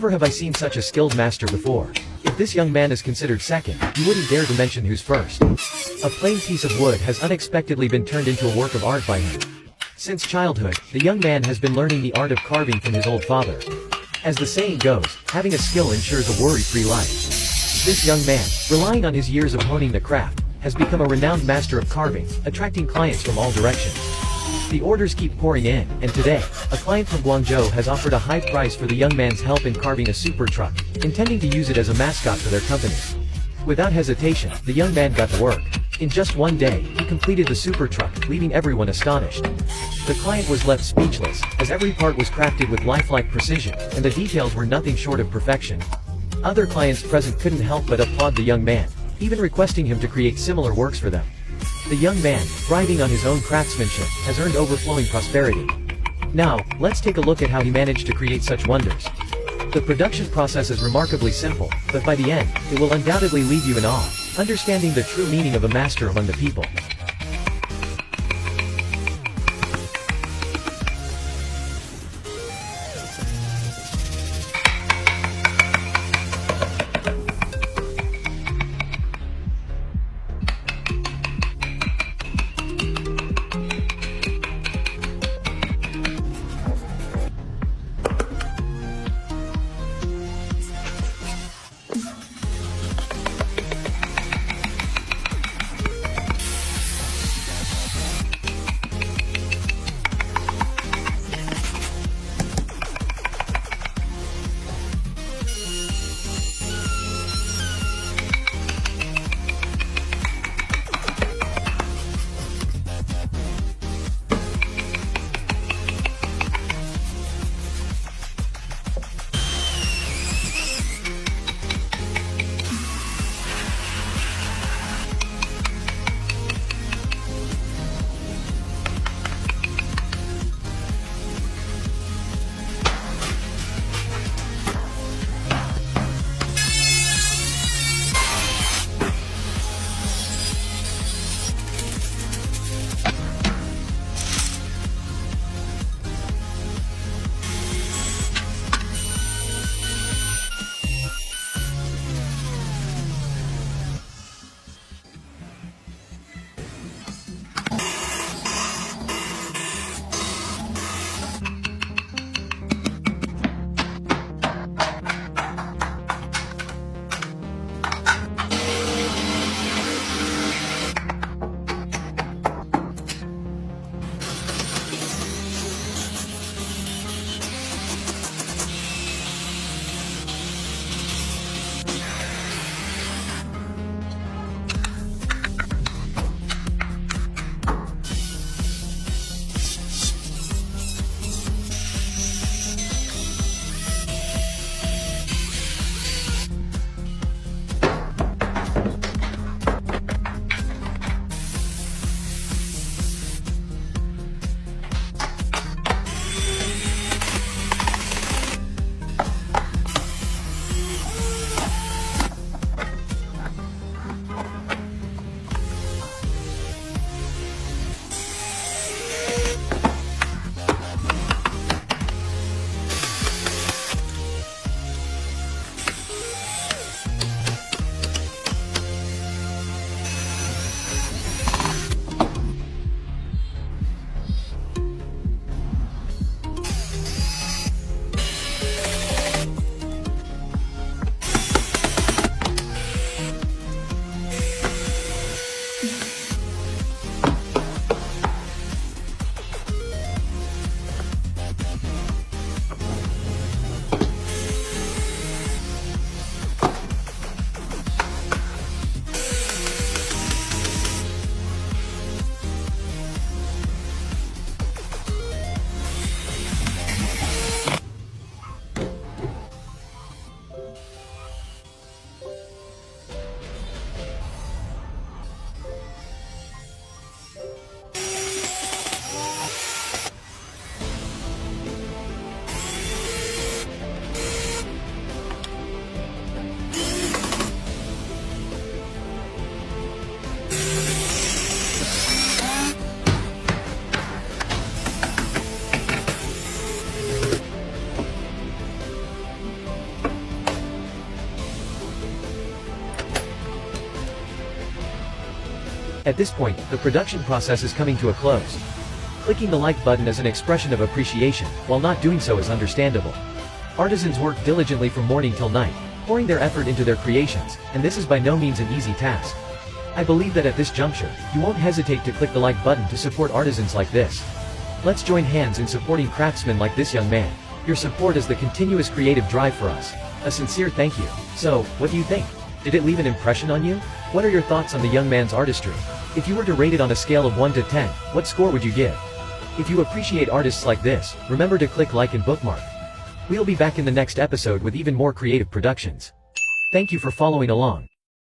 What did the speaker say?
Never have I seen such a skilled master before. If this young man is considered second, you wouldn't dare to mention who's first. A plain piece of wood has unexpectedly been turned into a work of art by him. Since childhood, the young man has been learning the art of carving from his old father. As the saying goes, having a skill ensures a worry-free life. This young man, relying on his years of honing the craft, has become a renowned master of carving, attracting clients from all directions. The orders keep pouring in, and today, a client from Guangzhou has offered a high price for the young man's help in carving a super truck, intending to use it as a mascot for their company. Without hesitation, the young man got to work. In just one day, he completed the super truck, leaving everyone astonished. The client was left speechless, as every part was crafted with lifelike precision, and the details were nothing short of perfection. Other clients present couldn't help but applaud the young man, even requesting him to create similar works for them. The young man, thriving on his own craftsmanship, has earned overflowing prosperity. Now, let's take a look at how he managed to create such wonders. The production process is remarkably simple, but by the end, it will undoubtedly leave you in awe, understanding the true meaning of a master among the people. At this point, the production process is coming to a close. Clicking the like button is an expression of appreciation, while not doing so is understandable. Artisans work diligently from morning till night, pouring their effort into their creations, and this is by no means an easy task. I believe that at this juncture, you won't hesitate to click the like button to support artisans like this. Let's join hands in supporting craftsmen like this young man. Your support is the continuous creative drive for us. A sincere thank you. So, what do you think? Did it leave an impression on you? What are your thoughts on the young man's artistry? If you were to rate it on a scale of 1 to 10, what score would you give? If you appreciate artists like this, remember to click like and bookmark. We'll be back in the next episode with even more creative productions. Thank you for following along.